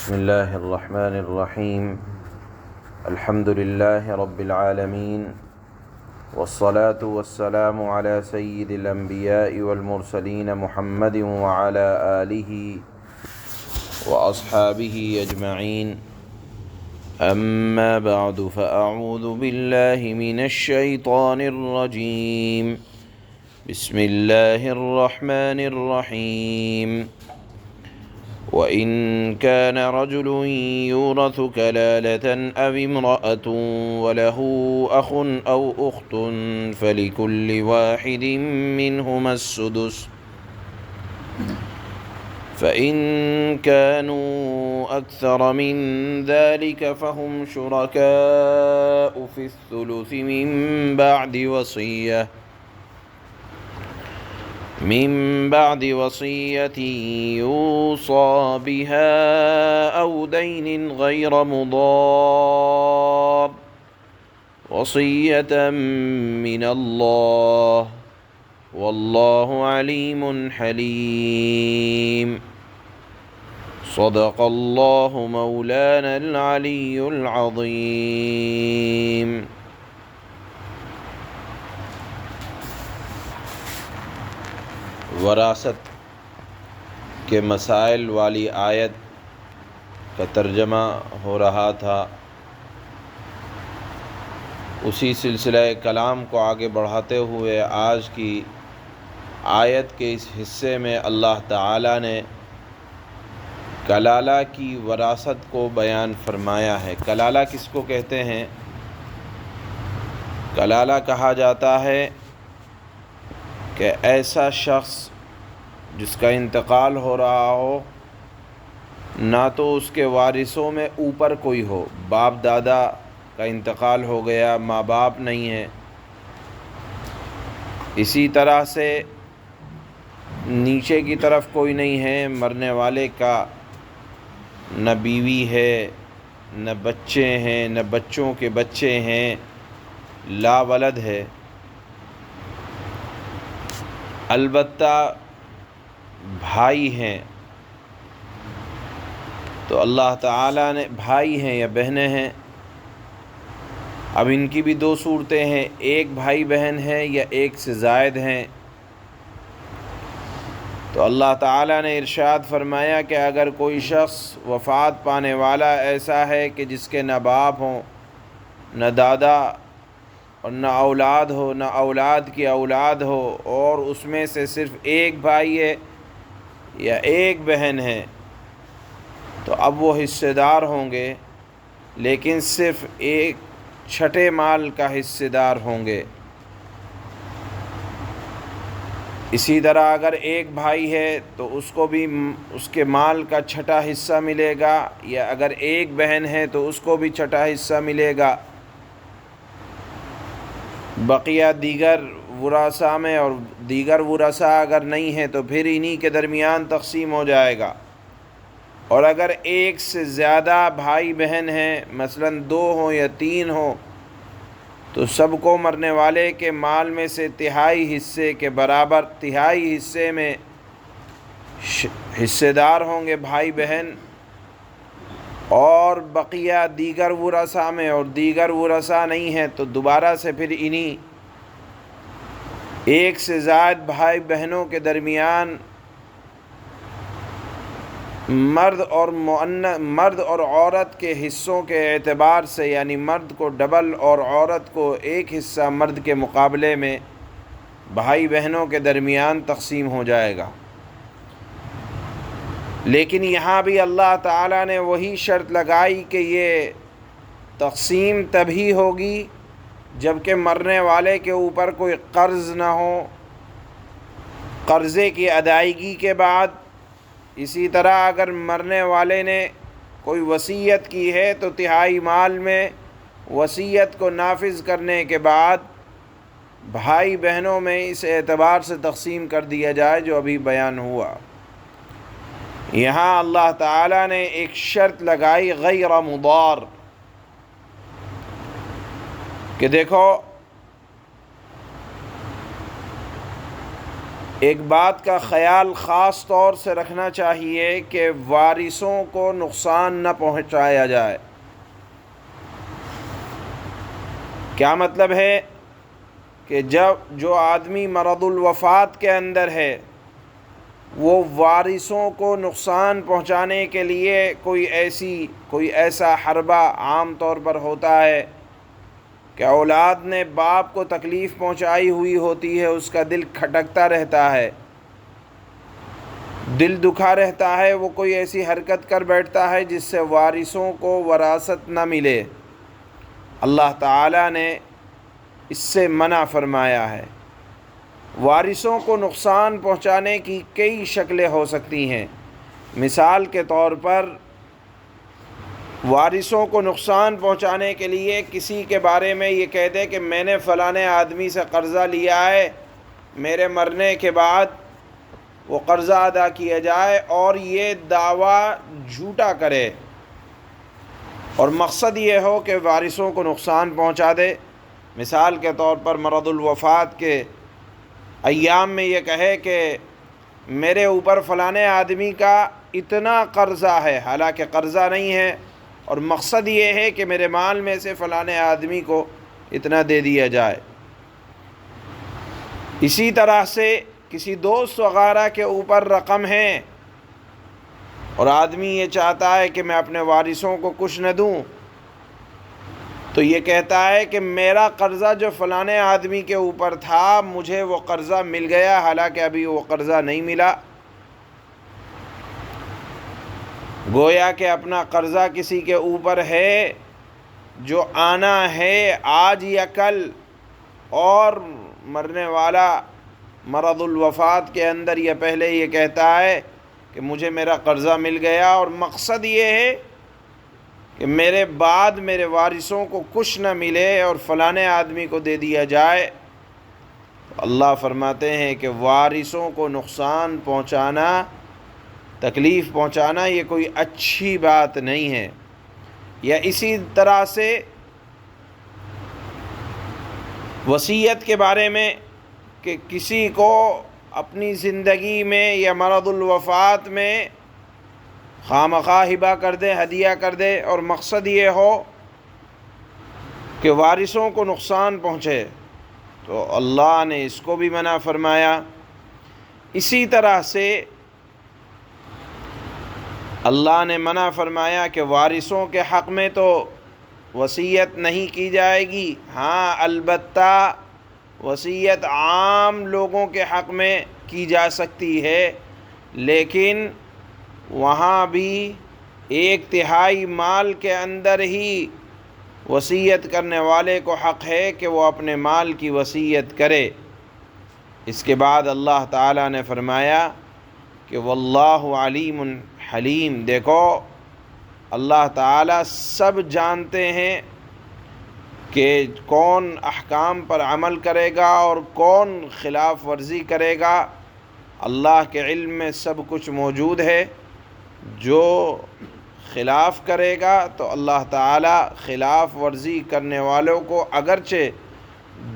بسم الله الرحمن الرحيم. الحمد لله رب العالمين، والصلاة والسلام على سيد الأنبياء والمرسلين محمد وعلى آله وأصحابه أجمعين. أما بعد، فأعوذ بالله من الشيطان الرجيم. بسم الله الرحمن الرحيم. وإن كان رجل يورث كلالة أو امرأة وله أخ أو أخت فلكل واحد منهما السدس، فإن كانوا أكثر من ذلك فهم شركاء في الثلث من بعد وصية يوصى بها أو دين غير مضار، وصية من الله، والله عليم حليم. صدق الله مولانا العلي العظيم. وراثت کے مسائل والی آیت کا ترجمہ ہو رہا تھا. اسی سلسلہ کلام کو آگے بڑھاتے ہوئے آج کی آیت کے اس حصے میں اللہ تعالیٰ نے کلالہ کی وراثت کو بیان فرمایا ہے. کلالہ کس کو کہتے ہیں؟ کلالہ کہا جاتا ہے کہ ایسا شخص جس کا انتقال ہو رہا ہو، نہ تو اس کے وارثوں میں اوپر کوئی ہو، باپ دادا کا انتقال ہو گیا، ماں باپ نہیں ہے، اسی طرح سے نیچے کی طرف کوئی نہیں ہے، مرنے والے کا نہ بیوی ہے، نہ بچے ہیں، نہ بچوں کے بچے ہیں، لا ولد ہے. البتہ بھائی ہیں. تو اللہ تعالیٰ نے بھائی ہیں یا بہنیں ہیں، اب ان کی بھی دو صورتیں ہیں، ایک بھائی بہن ہے یا ایک سے زائد ہیں. تو اللہ تعالیٰ نے ارشاد فرمایا کہ اگر کوئی شخص وفات پانے والا ایسا ہے کہ جس کے نہ باپ ہوں، نہ دادا، اور نہ اولاد ہو، نہ اولاد کی اولاد ہو، اور اس میں سے صرف ایک بھائی ہے یا ایک بہن ہے، تو اب وہ حصے دار ہوں گے، لیکن صرف ایک چھٹے مال کا حصے دار ہوں گے. اسی طرح اگر ایک بھائی ہے تو اس کو بھی اس کے مال کا چھٹا حصہ ملے گا، یا اگر ایک بہن ہے تو اس کو بھی چھٹا حصہ ملے گا. بقیہ دیگر ورثاء میں، اور دیگر ورثاء اگر نہیں ہیں تو پھر انہی کے درمیان تقسیم ہو جائے گا. اور اگر ایک سے زیادہ بھائی بہن ہیں، مثلا 2 ہوں یا 3 ہوں، تو سب کو مرنے والے کے مال میں سے تہائی حصے کے برابر، تہائی حصے میں حصے دار ہوں گے بھائی بہن. اور بقیہ دیگر ورثاء میں، اور دیگر ورثاء نہیں ہیں تو دوبارہ سے پھر انہی ایک سے زائد بھائی بہنوں کے درمیان مرد اور عورت کے حصوں کے اعتبار سے، یعنی مرد کو ڈبل اور عورت کو ایک حصہ مرد کے مقابلے میں بھائی بہنوں کے درمیان تقسیم ہو جائے گا. لیکن یہاں بھی اللہ تعالیٰ نے وہی شرط لگائی کہ یہ تقسیم تبھی ہوگی جب کہ مرنے والے کے اوپر کوئی قرض نہ ہو، قرضے کی ادائیگی کے بعد. اسی طرح اگر مرنے والے نے کوئی وصیت کی ہے تو تہائی مال میں وصیت کو نافذ کرنے کے بعد بھائی بہنوں میں اس اعتبار سے تقسیم کر دیا جائے جو ابھی بیان ہوا. یہاں اللہ تعالیٰ نے ایک شرط لگائی غیر مضار، کہ دیکھو ایک بات کا خیال خاص طور سے رکھنا چاہیے کہ وارثوں کو نقصان نہ پہنچایا جائے۔ کیا مطلب ہے کہ جو آدمی مرض الوفات کے اندر ہے وہ وارثوں کو نقصان پہنچانے کے لیے کوئی ایسا حربہ عام طور پر ہوتا ہے کہ اولاد نے باپ کو تکلیف پہنچائی ہوئی ہوتی ہے، اس کا دل کھٹکتا رہتا ہے، دل دکھا رہتا ہے، وہ کوئی ایسی حرکت کر بیٹھتا ہے جس سے وارثوں کو وراثت نہ ملے۔ اللہ تعالیٰ نے اس سے منع فرمایا ہے۔ وارثوں کو نقصان پہنچانے کی کئی شکلیں ہو سکتی ہیں۔ مثال کے طور پر وارثوں کو نقصان پہنچانے کے لیے کسی کے بارے میں یہ کہہ دے کہ میں نے فلاں آدمی سے قرضہ لیا ہے، میرے مرنے کے بعد وہ قرضہ ادا کیا جائے، اور یہ دعویٰ جھوٹا کرے اور مقصد یہ ہو کہ وارثوں کو نقصان پہنچا دے۔ مثال کے طور پر مرض الوفات کے ایام میں یہ کہے کہ میرے اوپر فلاں آدمی کا اتنا قرضہ ہے، حالانکہ قرضہ نہیں ہے، اور مقصد یہ ہے کہ میرے مال میں سے فلاں آدمی کو اتنا دے دیا جائے۔ اسی طرح سے کسی دوست وغیرہ کے اوپر رقم ہے اور آدمی یہ چاہتا ہے کہ میں اپنے وارثوں کو کچھ نہ دوں، تو یہ کہتا ہے کہ میرا قرضہ جو فلاں آدمی کے اوپر تھا مجھے وہ قرضہ مل گیا، حالانکہ ابھی وہ قرضہ نہیں ملا۔ گویا کہ اپنا قرضہ کسی کے اوپر ہے جو آنا ہے آج یا کل، اور مرنے والا مرض الوفات کے اندر یہ پہلے یہ کہتا ہے کہ مجھے میرا قرضہ مل گیا، اور مقصد یہ ہے کہ میرے بعد میرے وارثوں کو کچھ نہ ملے اور فلاں آدمی کو دے دیا جائے۔ اللہ فرماتے ہیں کہ وارثوں کو نقصان پہنچانا، تکلیف پہنچانا یہ کوئی اچھی بات نہیں ہے۔ یا اسی طرح سے وصیت کے بارے میں کہ کسی کو اپنی زندگی میں یا مرض الوفات میں خواہ ہبہ کر دے، ہدیہ کر دے، اور مقصد یہ ہو کہ وارثوں کو نقصان پہنچے، تو اللہ نے اس کو بھی منع فرمایا۔ اسی طرح سے اللہ نے منع فرمایا کہ وارثوں کے حق میں تو وصیت نہیں کی جائے گی، ہاں البتہ وصیت عام لوگوں کے حق میں کی جا سکتی ہے، لیکن وہاں بھی 1/3 مال کے اندر ہی وصیت کرنے والے کو حق ہے کہ وہ اپنے مال کی وصیت کرے۔ اس کے بعد اللہ تعالیٰ نے فرمایا کہ واللہ علیم حلیم۔ دیکھو اللہ تعالیٰ سب جانتے ہیں کہ کون احکام پر عمل کرے گا اور کون خلاف ورزی کرے گا۔ اللہ کے علم میں سب کچھ موجود ہے۔ جو خلاف کرے گا تو اللہ تعالیٰ خلاف ورزی کرنے والوں کو اگرچہ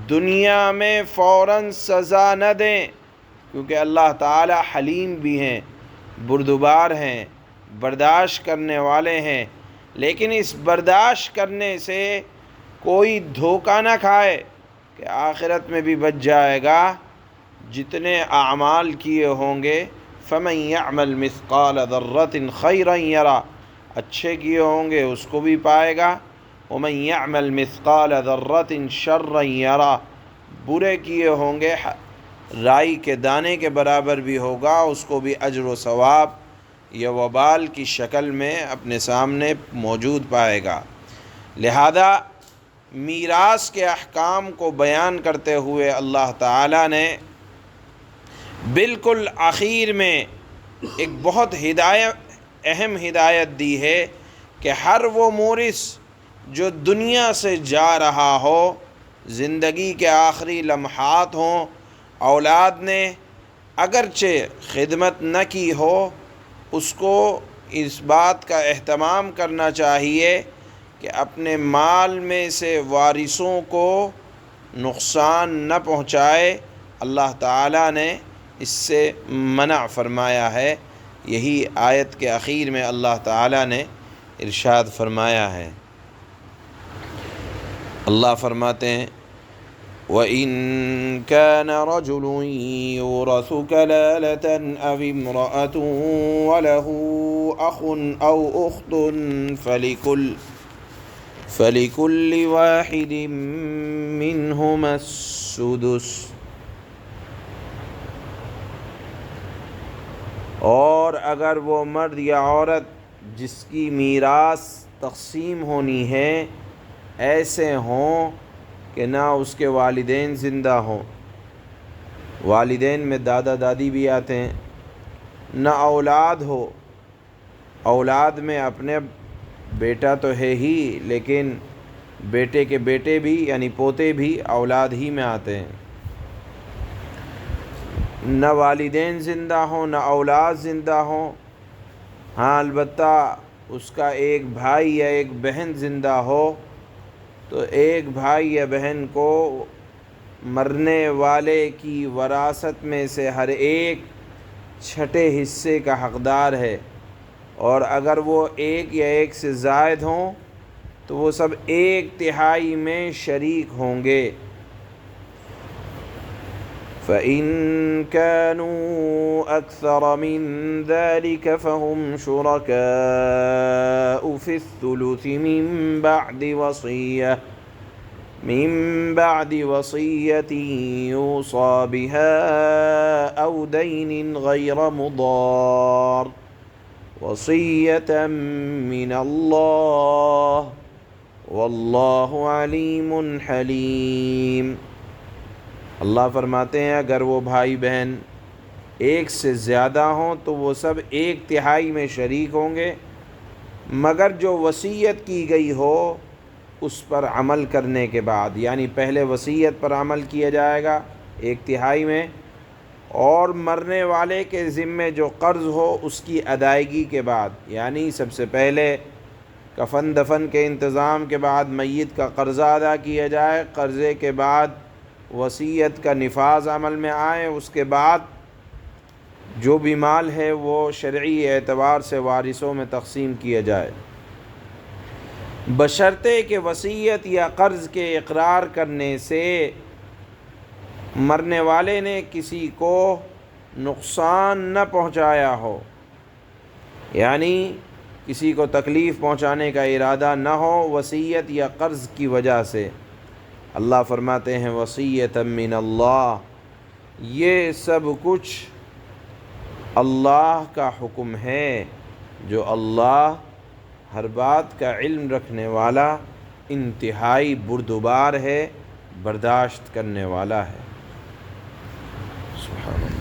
دنیا میں فوراً سزا نہ دیں، کیونکہ اللہ تعالیٰ حلیم بھی ہیں، بردبار ہیں، برداشت کرنے والے ہیں، لیکن اس برداشت کرنے سے کوئی دھوکہ نہ کھائے کہ آخرت میں بھی بچ جائے گا۔ جتنے اعمال کیے ہوں گے فَمَن يَعْمَلْ مِثْقَالَ ذَرَّةٍ خَيْرًا يَرَى، اچھے کیے ہوں گے اس کو بھی پائے گا، وَمَن يَعْمَلْ مِثْقَالَ ذَرَّةٍ شَرًّا يَرَى، برے کیے ہوں گے رائی کے دانے کے برابر بھی ہوگا، اس کو بھی اجر و ثواب یا وبال کی شکل میں اپنے سامنے موجود پائے گا۔ لہذا میراث کے احکام کو بیان کرتے ہوئے اللہ تعالیٰ نے بالکل آخر میں ایک بہت اہم ہدایت دی ہے کہ ہر وہ مورث جو دنیا سے جا رہا ہو، زندگی کے آخری لمحات ہوں، اولاد نے اگرچہ خدمت نہ کی ہو، اس کو اس بات کا اہتمام کرنا چاہیے کہ اپنے مال میں سے وارثوں کو نقصان نہ پہنچائے۔ اللہ تعالیٰ نے اس سے منع فرمایا ہے۔ یہی آیت کے اخیر میں اللہ تعالیٰ نے ارشاد فرمایا ہے۔ اللہ فرماتے ہیں وَإِن كَانَ رَجُلٌ يُورَثُ كَلَالَةً أَوِ امْرَأَةٌ وَلَهُ أَخٌ أَوْ أُخْتٌ فَلِكُلِّ وَاحِدٍ مِّنْهُمَا السُّدُسُ، اور اگر وہ مرد یا عورت جس کی میراث تقسیم ہونی ہے ایسے ہوں کہ نہ اس کے والدین زندہ ہوں، والدین میں دادا دادی بھی آتے ہیں، نہ اولاد ہو، اولاد میں اپنے بیٹا تو ہے ہی لیکن بیٹے کے بیٹے بھی یعنی پوتے بھی اولاد ہی میں آتے ہیں، نہ والدین زندہ ہوں نہ اولاد زندہ ہوں، ہاں البتہ اس کا ایک بھائی یا ایک بہن زندہ ہو تو ایک بھائی یا بہن کو مرنے والے کی وراثت میں سے ہر ایک چھٹے حصے کا حقدار ہے، اور اگر وہ ایک یا ایک سے زائد ہوں تو وہ سب ایک تہائی میں شریک ہوں گے۔ فَإِن كَانُوا أَكْثَرَ مِن ذَلِكَ فَهُمْ شُرَكَاءُ فِي الثُّلُثِ من بعد وصية يوصى بها أو دين غير مضار وصية من الله واللہ علیم حلیم۔ اللہ فرماتے ہیں اگر وہ بھائی بہن ایک سے زیادہ ہوں تو وہ سب ایک تہائی میں شریک ہوں گے، مگر جو وصیت کی گئی ہو اس پر عمل کرنے کے بعد، یعنی پہلے وصیت پر عمل کیا جائے گا ایک تہائی میں، اور مرنے والے کے ذمے جو قرض ہو اس کی ادائیگی کے بعد، یعنی سب سے پہلے کفن دفن کے انتظام کے بعد میت کا قرضہ ادا کیا جائے، قرضے کے بعد وصیت کا نفاذ عمل میں آئے، اس کے بعد جو بھی مال ہے وہ شرعی اعتبار سے وارثوں میں تقسیم کیا جائے، بشرطے کہ وصیت یا قرض کے اقرار کرنے سے مرنے والے نے کسی کو نقصان نہ پہنچایا ہو، یعنی کسی کو تکلیف پہنچانے کا ارادہ نہ ہو وصیت یا قرض کی وجہ سے۔ اللہ فرماتے ہیں وصیۃ من اللہ، یہ سب کچھ اللہ کا حکم ہے، جو اللہ ہر بات کا علم رکھنے والا، انتہائی بردبار ہے، برداشت کرنے والا ہے۔ سبحان اللہ۔